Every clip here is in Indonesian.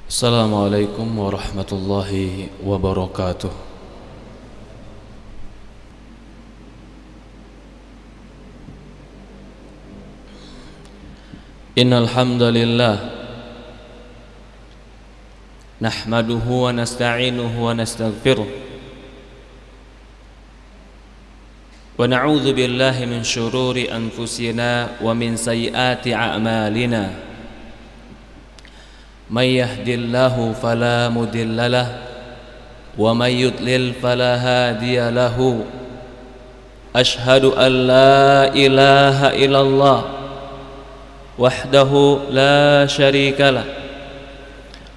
Assalamualaikum warahmatullahi wabarakatuh. Innal hamdalillah nahmaduhu wa nasta'inuhu wa nastaghfiruh wa na'udzu billahi min shururi anfusina wa min sayyiati a'malina. Man yahdihillahu fala mudilla lahu wa man yudlil fala hadiya lahu. Ashhadu an la ilaha illallah wahdahu la syarika lah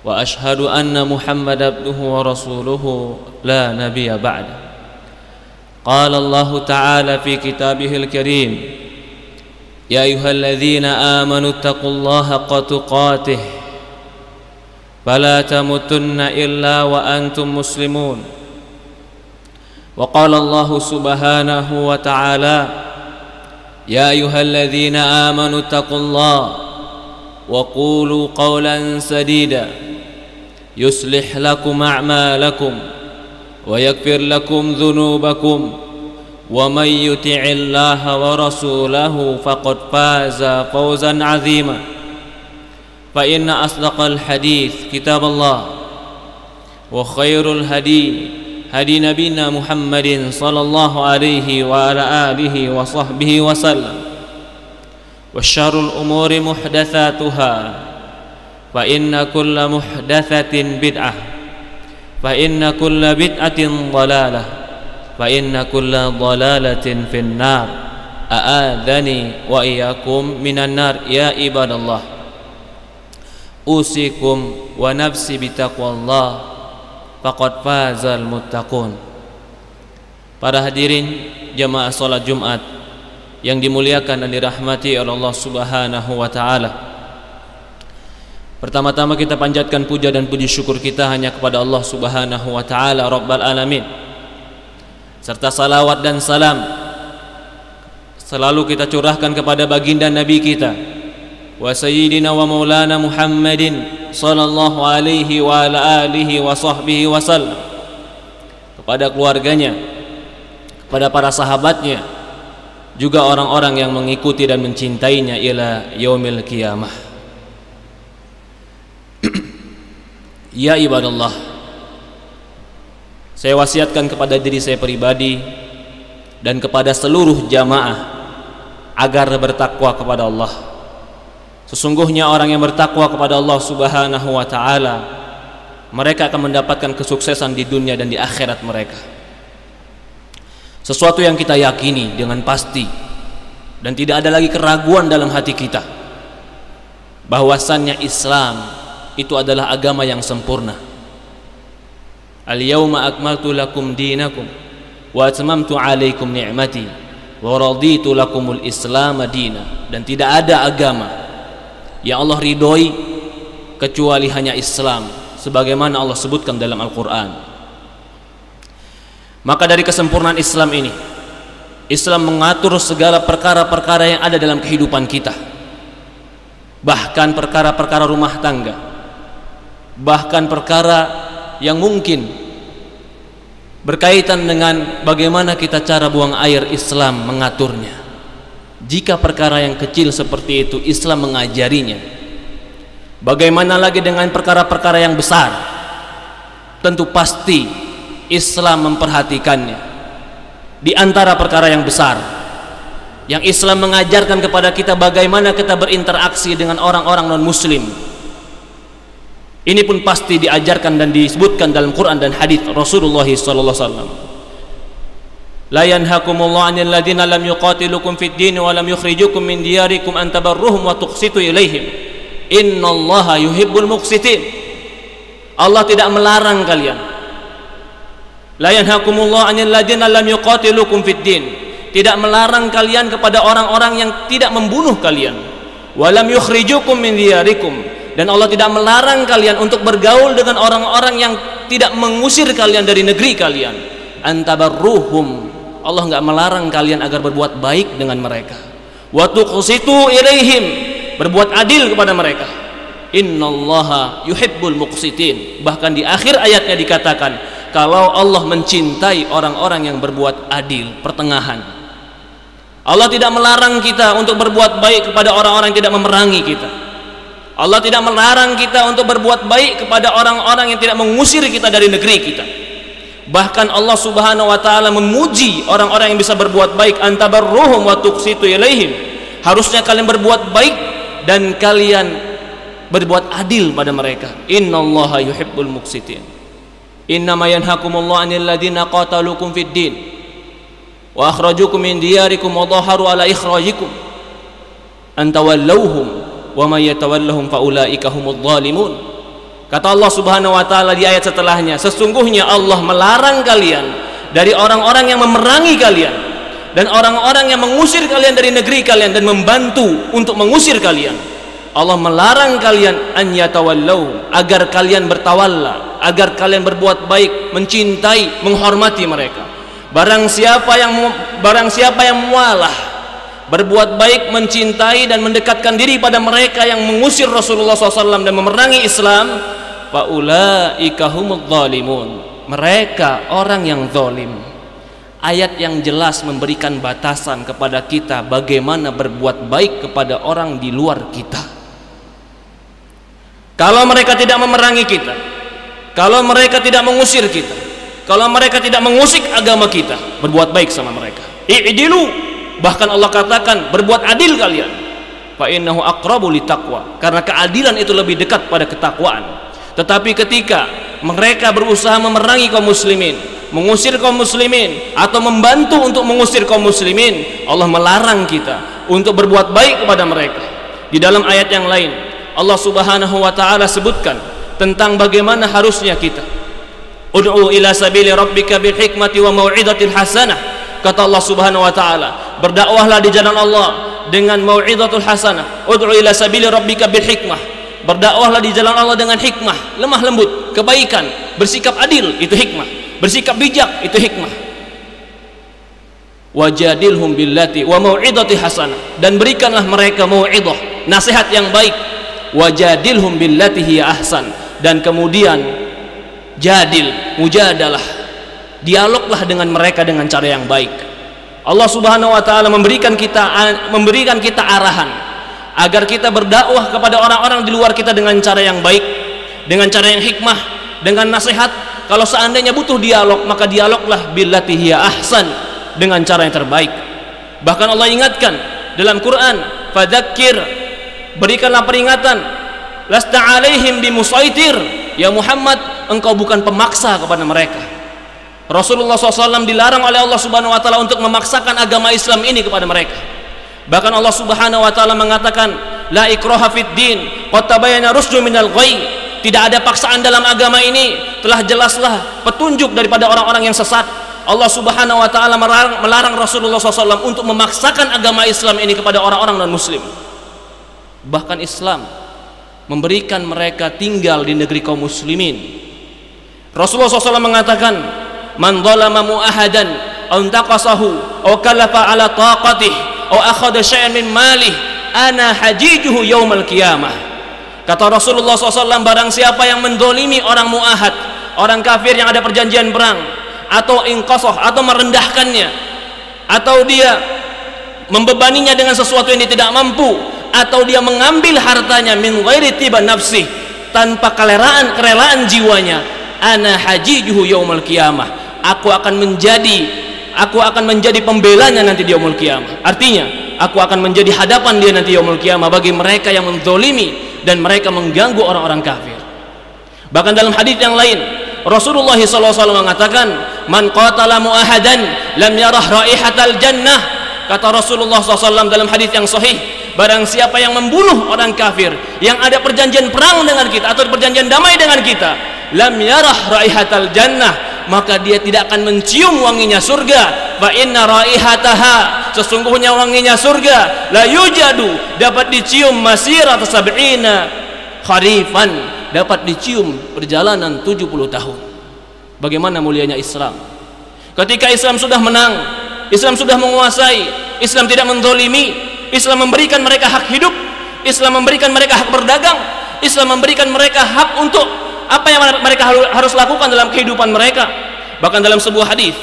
wa ashhadu anna Muhammadan abduhu wa rasuluhu la nabiyya ba'da. Qala Allah ta'ala fi kitabihil karim, ya ayyuhalladzina amanu taqullaha haqqa tuqatih fala tamutunna illa wa antum muslimun. Wa qala Allah subhanahu wa ta'ala, ya ayyuhalladzina amanu taqullaha wa qulu qawlan sadida yuslih lakum a'malakum wa yaghfir lakum dhunubakum wa may yuti'illaha wa rasulahu faqad faza fawzan 'azima. Fa inna asdaqal hadits kitaballah wa khairul hadi hadi nabiyina Muhammadin sallallahu alaihi wa ala alihi wa sahbihi wa sallam. Wa syarrul umuri muhdatsatuha fa inna kulla muhdatsatin bid'ah fa inna kulla bid'atin dhalalah fa inna kulla dhalalatin finnar. A'adzani wa iyyakum minan nar. Ya ibadallah, usikum wa nafsi bitaqwallah faqad fazal muttaqun. Para hadirin jamaah salat Jumat yang dimuliakan dan dirahmati oleh Allah Subhanahu wa taala. Pertama-tama kita panjatkan puja dan puji syukur kita hanya kepada Allah Subhanahu wa taala Rabbal alamin. Serta salawat dan salam selalu kita curahkan kepada baginda Nabi kita wa sayyidina wa maulana Muhammadin sallallahu alaihi wa ala alihi wa sahbihi wa sallam, kepada keluarganya, kepada para sahabatnya, juga orang-orang yang mengikuti dan mencintainya ila yaumil qiyamah. Ya ibadallah, saya wasiatkan kepada diri saya pribadi dan kepada seluruh jamaah agar bertakwa kepada Allah. Sesungguhnya orang yang bertakwa kepada Allah Subhanahu wa ta'ala, mereka akan mendapatkan kesuksesan di dunia dan di akhirat mereka. Sesuatu yang kita yakini dengan pasti dan tidak ada lagi keraguan dalam hati kita, bahwasannya Islam itu adalah agama yang sempurna. Al-yawma akmaltu lakum dinakum wa atmamtu alaikum ni'mati wa raditu lakumul islam madina. Dan tidak ada agama yang Allah ridhoi kecuali hanya Islam, sebagaimana Allah sebutkan dalam Al-Quran. Maka dari kesempurnaan Islam ini, Islam mengatur segala perkara-perkara yang ada dalam kehidupan kita, bahkan perkara-perkara rumah tangga, bahkan perkara yang mungkin berkaitan dengan bagaimana kita cara buang air. Islam mengaturnya. Jika perkara yang kecil seperti itu Islam mengajarinya, bagaimana lagi dengan perkara-perkara yang besar? Tentu pasti Islam memperhatikannya. Di antara perkara yang besar yang Islam mengajarkan kepada kita, bagaimana kita berinteraksi dengan orang-orang non-muslim, ini pun pasti diajarkan dan disebutkan dalam Quran dan hadis Rasulullah sallallahu alaihi wasallam. La yanhakumullahu 'anil ladzina lam yuqatilukum fid din wa lam yukhrijukum min diyarikum an tabarruhum wa tuqsitu ilaihim. Innallaha yuhibbul muqsitin. Allah tidak melarang kalian. La yanhakumullahu 'anil ladzina lam yuqatilukum fid din. Tidak melarang kalian kepada orang-orang yang tidak membunuh kalian. Wa lam yukhrijukum min diyarikum. Dan Allah tidak melarang kalian untuk bergaul dengan orang-orang yang tidak mengusir kalian dari negeri kalian. An tabarruhum. Allah enggak melarang kalian agar berbuat baik dengan mereka. Wa tuqsitu ilaihim, berbuat adil kepada mereka. innallaha yuhibbul muqsitin. Bahkan di akhir ayatnya dikatakan kalau Allah mencintai orang-orang yang berbuat adil, pertengahan. Allah tidak melarang kita untuk berbuat baik kepada orang-orang yang tidak memerangi kita. Allah tidak melarang kita untuk berbuat baik kepada orang-orang yang tidak mengusir kita dari negeri kita. Bahkan Allah Subhanahu wa taala memuji orang-orang yang bisa berbuat baik, antabarruhum wa tuqsitu ilaihim. Harusnya kalian berbuat baik dan kalian berbuat adil pada mereka. Innallaha yuhibbul muqsitin. Innama yanhakumullahu 'anil ladzina qataluukum fid din wa akhrajukum min diyarikum wa dhaharu 'ala ikhrajikum an tawallawhum wa may yatawallahum faulaika humudz zalimun. Kata Allah Subhanahu wa taala di ayat setelahnya, sesungguhnya Allah melarang kalian dari orang-orang yang memerangi kalian dan orang-orang yang mengusir kalian dari negeri kalian dan membantu untuk mengusir kalian. Allah melarang kalian an yatawallau, agar kalian bertawalla, agar kalian berbuat baik, mencintai, menghormati mereka. Barang siapa yang mualah, berbuat baik, mencintai dan mendekatkan diri pada mereka yang mengusir Rasulullah SAW dan memerangi Islam, faulaika humudz zalimun. Mereka orang yang zalim. Ayat yang jelas memberikan batasan kepada kita bagaimana berbuat baik kepada orang di luar kita. Kalau mereka tidak memerangi kita, kalau mereka tidak mengusir kita, kalau mereka tidak mengusik agama kita, berbuat baik sama mereka. I'dilu. Bahkan Allah katakan berbuat adil kalian. Fa innahu aqrabu litaqwa. Karena keadilan itu lebih dekat pada ketakwaan. Tetapi ketika mereka berusaha memerangi kaum muslimin, mengusir kaum muslimin atau membantu untuk mengusir kaum muslimin, Allah melarang kita untuk berbuat baik kepada mereka. Di dalam ayat yang lain Allah Subhanahu wa taala sebutkan tentang bagaimana harusnya kita ud'u ila sabili rabbika bil hikmati wa mau'izatil hasanah. Kata Allah Subhanahu wa taala, berdakwahlah di jalan Allah dengan mau'izatul hasanah. Ud'u ila sabili rabbika bil hikmah. Berdakwahlah di jalan Allah dengan hikmah, lemah lembut, kebaikan, bersikap adil, itu hikmah. Bersikap bijak, itu hikmah. Wajadilhum billati wa mau'izati hasanah. Dan berikanlah mereka mau'izah, nasihat yang baik. Wajadilhum billati hiya ahsan. Dan kemudian jadil, mujadalah, dialoglah dengan mereka dengan cara yang baik. Allah Subhanahu wa taala memberikan kita arahan agar kita berdakwah kepada orang-orang di luar kita dengan cara yang baik, dengan cara yang hikmah, dengan nasihat. Kalau seandainya butuh dialog, maka dialoglah billati hiya ahsan, dengan cara yang terbaik. Bahkan Allah ingatkan dalam Quran, fadzakir, berikanlah peringatan, lasta alaihim bimusaitir, ya Muhammad, engkau bukan pemaksa kepada mereka. Rasulullah SAW dilarang oleh Allah Subhanahu wa taala untuk memaksakan agama Islam ini kepada mereka. Bahkan Allah Subhanahu wa taala mengatakan, la ikraha fid din, qad tabayyana rusdu minal ghayy. Tidak ada paksaan dalam agama ini, telah jelaslah petunjuk daripada orang-orang yang sesat. Allah Subhanahu wa taala melarang Rasulullah SAW untuk memaksakan agama Islam ini kepada orang-orang non muslim. Bahkan Islam memberikan mereka tinggal di negeri kaum muslimin. Rasulullah SAW mengatakan, man zalama mu'ahadan aw intaqasahu aw kalafa ala taqatih aw akhadha syai'an min malih ana hajijuhu yaumal qiyamah. Kata Rasulullah SAW, barang siapa yang mendolimi orang mu'ahad, orang kafir yang ada perjanjian perang, atau inqasah, atau merendahkannya, atau dia membebaninya dengan sesuatu yang dia tidak mampu, atau dia mengambil hartanya min ghairi tiba nafsih, tanpa kerelaan jiwanya, ana hajijuhu yaumal qiyamah, aku akan menjadi pembelanya nanti di yaumul qiyamah. Artinya aku akan menjadi hadapan dia nanti yaumul qiyamah bagi mereka yang menzalimi dan mereka mengganggu orang-orang kafir. Bahkan dalam hadis yang lain Rasulullah SAW mengatakan, man qatala mu'ahadan lam yarah raihatal jannah. Kata Rasulullah SAW dalam hadis yang sahih, barang siapa yang membunuh orang kafir yang ada perjanjian perang dengan kita atau perjanjian damai dengan kita, lam yarah raihatal jannah, maka dia tidak akan mencium wanginya surga. Fa inna raihataha, sesungguhnya wanginya surga, la yujadu, dapat dicium masirata sab'ina kharifan, dapat dicium perjalanan 70 tahun. Bagaimana mulianya Islam? Ketika Islam sudah menang, Islam sudah menguasai, Islam tidak menzalimi, Islam memberikan mereka hak hidup, Islam memberikan mereka hak berdagang, Islam memberikan mereka hak untuk apa yang mereka harus lakukan dalam kehidupan mereka. Bahkan dalam sebuah hadis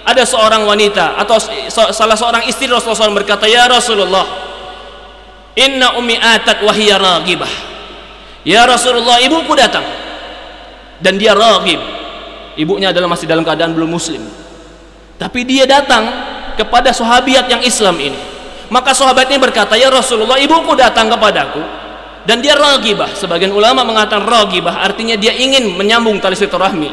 ada seorang wanita atau salah seorang istri Rasulullah SAW berkata, "Ya Rasulullah, inna ummi atat wa hiya raghibah." Ya Rasulullah, ibuku datang dan dia raghib. Ibunya adalah masih dalam keadaan belum muslim. Tapi dia datang kepada sahabiat yang Islam ini. Maka sahabat ini berkata, "Ya Rasulullah, ibuku datang kepadaku dan dia raghibah." Sebagian ulama mengatakan raghibah artinya dia ingin menyambung tali silaturahmi,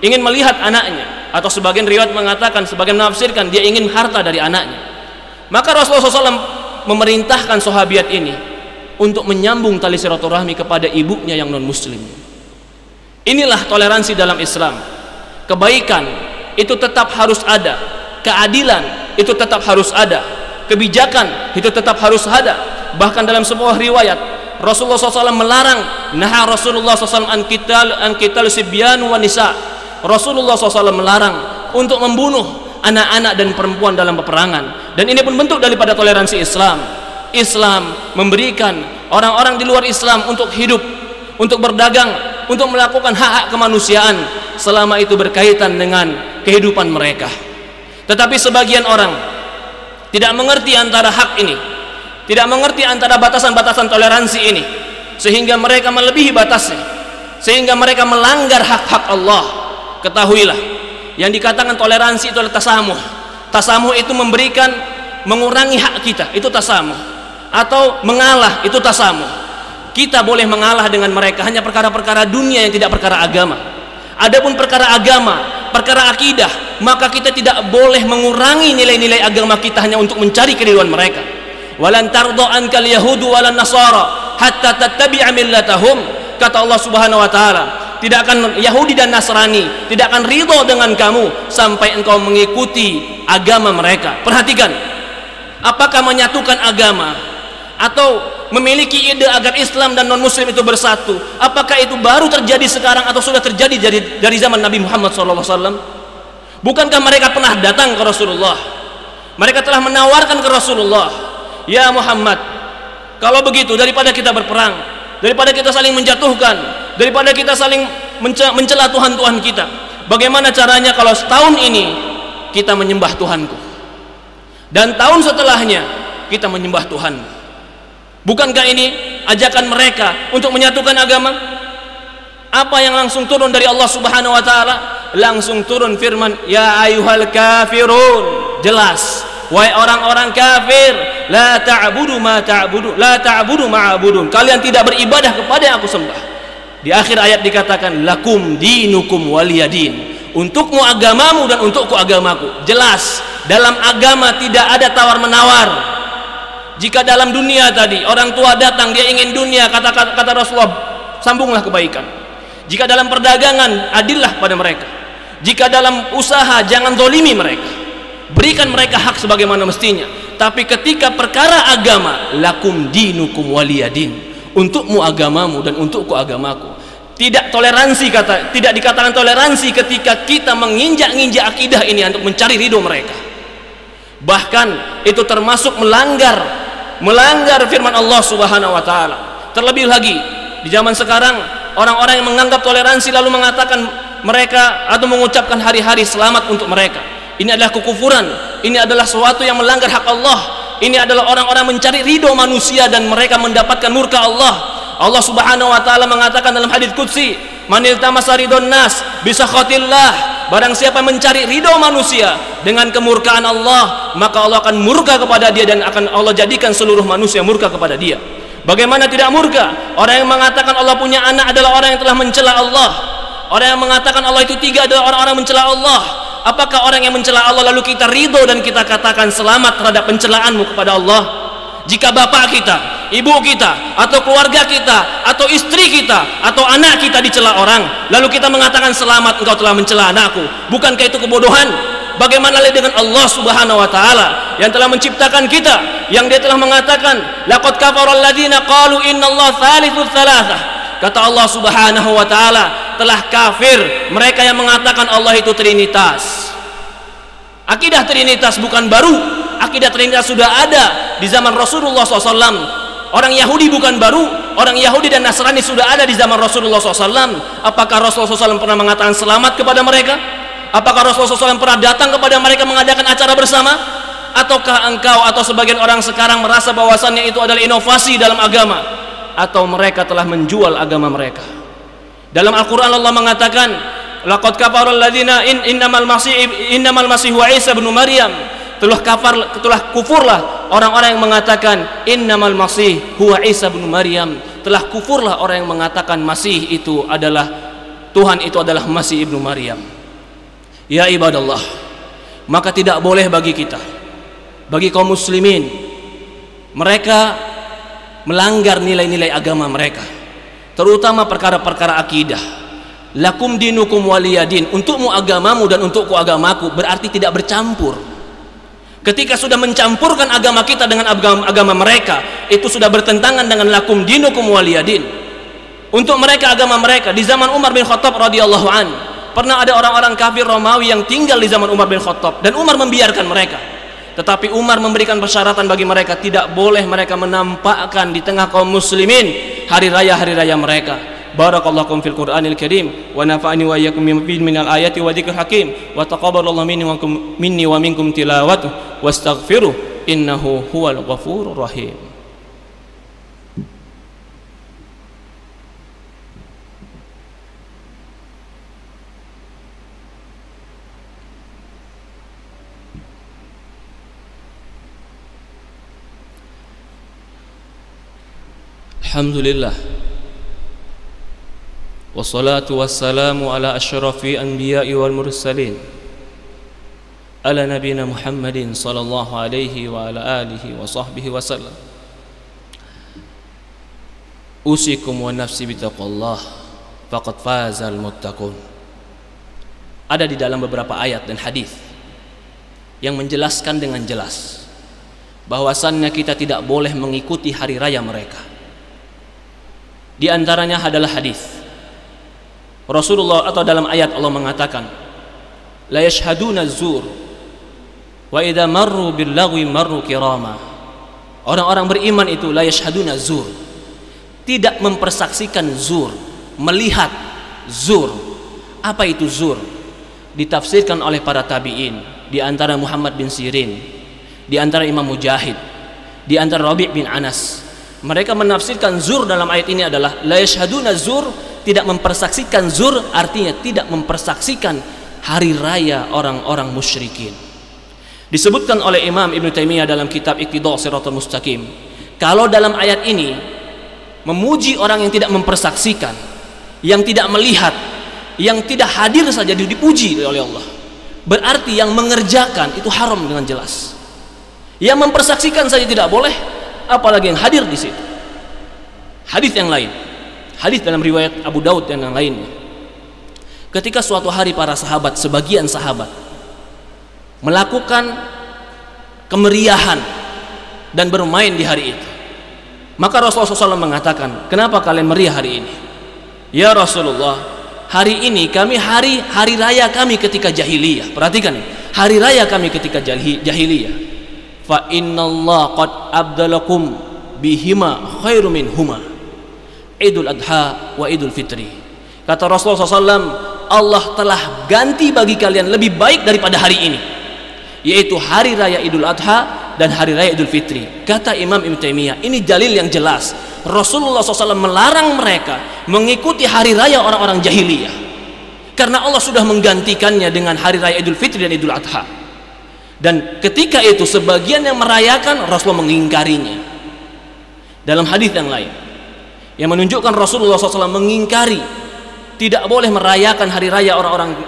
ingin melihat anaknya, atau sebagian riwayat mengatakan, sebagian menafsirkan dia ingin harta dari anaknya. Maka Rasulullah SAW memerintahkan sahabiat ini untuk menyambung tali silaturahmi kepada ibunya yang non muslim. Inilah toleransi dalam Islam. Kebaikan itu tetap harus ada, keadilan itu tetap harus ada, kebijakan itu tetap harus ada. Bahkan dalam sebuah riwayat Rasulullah SAW melarang, naha Rasulullah SAW an qital sibyan wa nisa. Rasulullah SAW melarang untuk membunuh anak-anak dan perempuan dalam peperangan. Dan ini pun bentuk daripada toleransi Islam. Islam memberikan orang-orang di luar Islam untuk hidup, untuk berdagang, untuk melakukan hak-hak kemanusiaan selama itu berkaitan dengan kehidupan mereka. Tetapi sebagian orang tidak mengerti antara hak ini, tidak mengerti antara batasan-batasan toleransi ini, sehingga mereka melebihi batasnya, sehingga mereka melanggar hak-hak Allah. Ketahuilah, yang dikatakan toleransi itu adalah tasamuh. Tasamuh itu memberikan, mengurangi hak kita, itu tasamuh. Atau mengalah, itu tasamuh. Kita boleh mengalah dengan mereka hanya perkara-perkara dunia yang tidak perkara agama. Adapun perkara agama, perkara akidah, maka kita tidak boleh mengurangi nilai-nilai agama kita hanya untuk mencari keriduan mereka. Walan tarda ankal yahudu walan nasara hatta tattabi'a millatahum. Kata Allah Subhanahu wa taala, tidak akan Yahudi dan Nasrani tidak akan ridho dengan kamu sampai engkau mengikuti agama mereka. Perhatikan, apakah menyatukan agama atau memiliki ide agar Islam dan non muslim itu bersatu, apakah itu baru terjadi sekarang atau sudah terjadi dari zaman Nabi Muhammad SAW? Bukankah mereka pernah datang ke Rasulullah? Mereka telah menawarkan ke Rasulullah, "Ya Muhammad, kalau begitu daripada kita berperang, daripada kita saling menjatuhkan, daripada kita saling mencela Tuhan-Tuhan kita, bagaimana caranya kalau setahun ini kita menyembah Tuhanku dan tahun setelahnya kita menyembah Tuhanmu?" Bukankah ini ajakan mereka untuk menyatukan agama? Apa yang langsung turun dari Allah Subhanahu wa taala? Langsung turun firman, "Ya ayyuhal kafirun." Jelas, wahai orang-orang kafir, la ta'budu ma ta'budu, la ta'budu ma'budun. Kalian tidak beribadah kepada yang aku sembah. Di akhir ayat dikatakan, "Lakum dinukum waliyadin." Untukmu agamamu dan untukku agamaku. Jelas, dalam agama tidak ada tawar-menawar. Jika dalam dunia tadi orang tua datang, dia ingin dunia, kata Rasulullah, sambunglah kebaikan. Jika dalam perdagangan, adillah pada mereka. Jika dalam usaha, jangan zalimi mereka, berikan mereka hak sebagaimana mestinya. Tapi ketika perkara agama, lakum dinukum waliyadin, untukmu agamamu dan untukku agamaku. Tidak toleransi, tidak dikatakan toleransi ketika kita menginjak-injak akidah ini untuk mencari ridho mereka. Bahkan itu termasuk melanggar firman Allah Subhanahu wa taala. Terlebih lagi di zaman sekarang, orang-orang yang menganggap toleransi lalu mengatakan mereka atau mengucapkan hari-hari selamat untuk mereka. Ini adalah kekufuran, ini adalah sesuatu yang melanggar hak Allah. Ini adalah orang-orang mencari ridho manusia dan mereka mendapatkan murka Allah. Allah Subhanahu wa taala mengatakan dalam hadits qudsi, "Manil tamasa ridon nas bisa khotillah." Barang siapa mencari ridho manusia dengan kemurkaan Allah, maka Allah akan murka kepada dia dan akan Allah jadikan seluruh manusia murka kepada dia. Bagaimana tidak murka? Orang yang mengatakan Allah punya anak adalah orang yang telah mencela Allah. Orang yang mengatakan Allah itu tiga adalah orang-orang mencela Allah. Apakah orang yang mencela Allah lalu kita ridho dan kita katakan selamat terhadap pencelaanmu kepada Allah? Jika bapak kita, ibu kita, atau keluarga kita, atau istri kita, atau anak kita dicela orang, lalu kita mengatakan selamat engkau telah mencela anakku, bukankah itu kebodohan? Bagaimana lagi dengan Allah Subhanahu wa taala yang telah menciptakan kita, yang dia telah mengatakan, "Laqad kafara alladziina qalu innallaha tsalitsut tsalatsah." Kata Allah Subhanahu wa taala, telah kafir mereka yang mengatakan Allah itu trinitas. Akidah trinitas bukan baru, akidah trinitas sudah ada di zaman Rasulullah SAW. Orang Yahudi bukan baru, orang Yahudi dan Nasrani sudah ada di zaman Rasulullah SAW, apakah Rasulullah SAW pernah mengatakan selamat kepada mereka? Apakah Rasulullah SAW pernah datang kepada mereka mengadakan acara bersama? Ataukah engkau atau sebagian orang sekarang merasa bahwasannya itu adalah inovasi dalam agama, atau mereka telah menjual agama mereka? Dalam Al-Quran Allah mengatakan, laqad kafara alladziina innamal masih wa Isa ibnu Maryam, telah kufurlah orang-orang yang mengatakan innamal masih huwa Isa ibnu Maryam, telah kufurlah orang yang mengatakan Masih itu adalah Tuhan, itu adalah Masih ibnu Maryam. Ya ibadallah, maka tidak boleh bagi kita, bagi kaum muslimin, mereka melanggar nilai-nilai agama mereka, terutama perkara-perkara akidah. Lakum dinukum waliyadin, untukmu agamamu dan untukku agamaku, berarti tidak bercampur. Ketika sudah mencampurkan agama kita dengan agama mereka, itu sudah bertentangan dengan lakum dinukum waliyadin. Untuk mereka agama mereka. Di zaman Umar bin Khattab radhiyallahu an, pernah ada orang-orang kafir Romawi yang tinggal di zaman Umar bin Khattab, dan Umar membiarkan mereka. Tetapi Umar memberikan persyaratan bagi mereka, tidak boleh mereka menampakkan di tengah kaum muslimin hari raya mereka. Barakallahu fil Qur'anil Karim wa nafa'ani wa iyyakum minal ayati wa dzikril hakim wa taqabbalallahu minni wa minkum tilawatuhu wastaghfiruh innahu huwal ghafurur rahim. Alhamdulillah, wassalatu wassalamu ala asyrafil anbiya'i wal mursalin, ala nabiyina Muhammadin sallallahu alaihi wa ala alihi wa sahbihi wasallam. Usikum wa nafsi bitaqwallah faqad fazal muttaqun. Ada di dalam beberapa ayat dan hadis yang menjelaskan dengan jelas bahwasannya kita tidak boleh mengikuti hari raya mereka. Di antaranya adalah hadis Rasulullah, atau dalam ayat Allah mengatakan, la yashhaduna zur wa idza marru bil lagwi marru kirama. Orang-orang beriman itu la yashhaduna zur, tidak mempersaksikan zur, melihat zur. Apa itu zur? Ditafsirkan oleh para tabi'in, di antara Muhammad bin Sirin, di antara Imam Mujahid, di antara Rabi' bin Anas. Mereka menafsirkan zur dalam ayat ini adalah la yashhaduna zur, tidak mempersaksikan zur, artinya tidak mempersaksikan hari raya orang-orang musyrikin. Disebutkan oleh Imam Ibn Taimiyah dalam kitab Iqtida' Shiratal Mustaqim, kalau dalam ayat ini memuji orang yang tidak mempersaksikan, yang tidak melihat, yang tidak hadir saja dipuji oleh Allah, berarti yang mengerjakan itu haram dengan jelas. Yang mempersaksikan saja tidak boleh, apalagi yang hadir di situ. Hadis yang lain, hadis dalam riwayat Abu Daud dan yang lainnya, ketika suatu hari para sahabat, sebagian sahabat melakukan kemeriahan dan bermain di hari itu, maka Rasulullah SAW mengatakan, kenapa kalian meriah hari ini? Ya Rasulullah, hari ini kami hari raya kami ketika jahiliyah. Perhatikan, hari raya kami ketika jahiliyah. Fa innallaha qad abdalakum bihima khairu minhuma, Idul Adha wa Idul Fitri. Kata Rasulullah SAW, Allah telah ganti bagi kalian lebih baik daripada hari ini, yaitu hari raya Idul Adha dan hari raya Idul Fitri. Kata Imam Ibn Taimiyah, ini dalil yang jelas Rasulullah SAW melarang mereka mengikuti hari raya orang-orang jahiliyah, karena Allah sudah menggantikannya dengan hari raya Idul Fitri dan Idul Adha. Dan ketika itu sebagian yang merayakan, Rasulullah mengingkarinya. Dalam hadis yang lain yang menunjukkan Rasulullah SAW mengingkari, tidak boleh merayakan hari raya orang-orang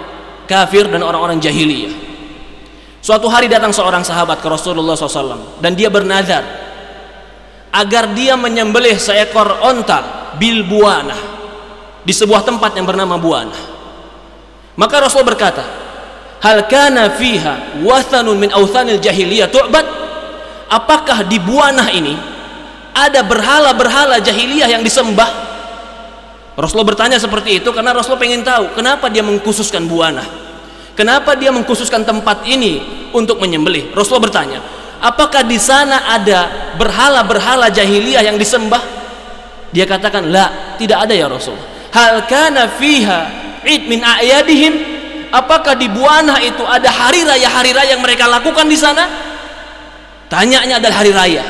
kafir dan orang-orang jahiliyah. Suatu hari datang seorang sahabat ke Rasulullah SAW dan dia bernazar agar dia menyembelih seekor onta bil buana di sebuah tempat yang bernama Buana. Maka Rasulullah berkata, hal kana fiha wathanun min awthanil jahiliyah tu'bad? Apakah di Buana ini ada berhala-berhala jahiliyah yang disembah? Rasulullah bertanya seperti itu karena Rasulullah pengen tahu kenapa dia mengkhususkan Buana, kenapa dia mengkhususkan tempat ini untuk menyembelih. Rasulullah bertanya, apakah di sana ada berhala-berhala jahiliyah yang disembah? Dia katakan, la, tidak ada ya Rasul. Hal kana fiha id min a'yadihim, apakah di Buana itu ada hari raya yang mereka lakukan di sana? Tanyanya adalah hari raya.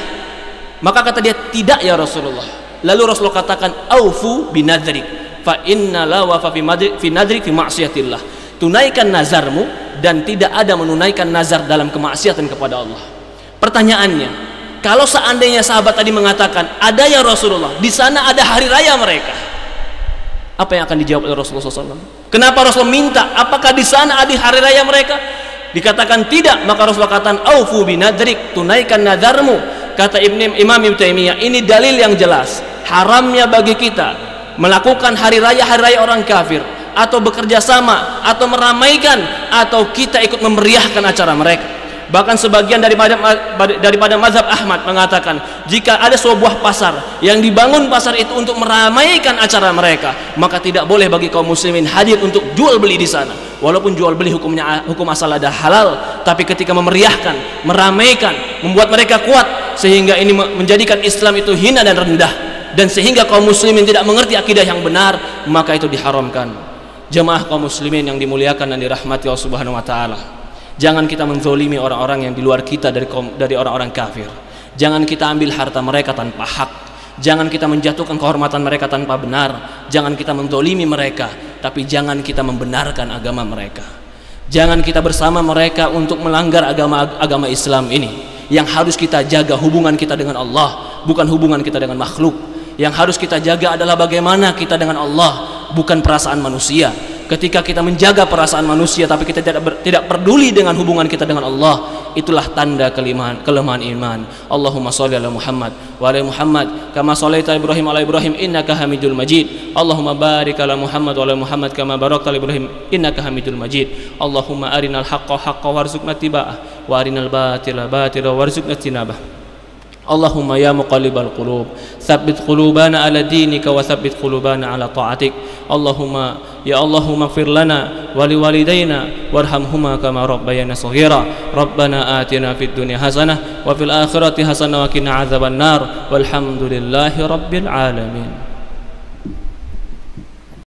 Maka kata dia, tidak ya Rasulullah. Lalu Rasulullah katakan, aufu binadrik fa inna la wafa fi nadrik fi ma'siyatillah. Tunaikan nazarmu, dan tidak ada menunaikan nazar dalam kemaksiatan kepada Allah. Pertanyaannya, kalau seandainya sahabat tadi mengatakan, ada ya Rasulullah, di sana ada hari raya mereka, apa yang akan dijawab oleh Rasulullah SAW? Kenapa Rasulullah minta, apakah di sana ada hari raya mereka? Dikatakan tidak, maka Rasulullah katakan, aufu binadrik, tunaikan nazarmu. Kata Imam Ibnu Taimiyah, ini dalil yang jelas haramnya bagi kita melakukan hari raya orang kafir, atau bekerja sama, atau meramaikan, atau kita ikut memeriahkan acara mereka. Bahkan sebagian daripada mazhab Ahmad mengatakan, jika ada sebuah pasar yang dibangun pasar itu untuk meramaikan acara mereka, maka tidak boleh bagi kaum muslimin hadir untuk jual beli di sana. Walaupun jual beli hukum asal ada halal, tapi ketika memeriahkan, meramaikan, membuat mereka kuat, sehingga ini menjadikan Islam itu hina dan rendah, dan sehingga kaum muslimin tidak mengerti akidah yang benar, maka itu diharamkan. Jemaah kaum muslimin yang dimuliakan dan dirahmati Allah Subhanahu wa taala, jangan kita menzolimi orang-orang yang di luar kita dari orang-orang kafir. Jangan kita ambil harta mereka tanpa hak. Jangan kita menjatuhkan kehormatan mereka tanpa benar. Jangan kita menzolimi mereka, tapi jangan kita membenarkan agama mereka. Jangan kita bersama mereka untuk melanggar agama Islam ini. Yang harus kita jaga hubungan kita dengan Allah, bukan hubungan kita dengan makhluk. Yang harus kita jaga adalah bagaimana kita dengan Allah, bukan perasaan manusia. Ketika kita menjaga perasaan manusia tapi kita tidak peduli dengan hubungan kita dengan Allah, itulah tanda kelemahan iman. Allahumma sholli ala Muhammad wa ala Muhammad kama shallaita Ibrahim ala Ibrahim innaka Hamidul Majid. Allahumma barik ala Muhammad wa ala Muhammad kama barakta ala Ibrahim innaka Hamidul Majid. Allahumma arinal haqqa haqqan warzuqna ittiba'ah wa arinal batila batila warzuqna ijtinabah. Allahumma ya muqallibal qulub, tsabbit qulubana ala dinika wa tsabbit qulubana ala ta'atik. Allahumma ya Allahumma ighfir lana wa liwalidayna warhamhuma kama rabbayana shaghira. Rabbana atina fid dunya hasanah wa fil akhirati hasanah wa qina adzabannar. Walhamdulillahi rabbil alamin.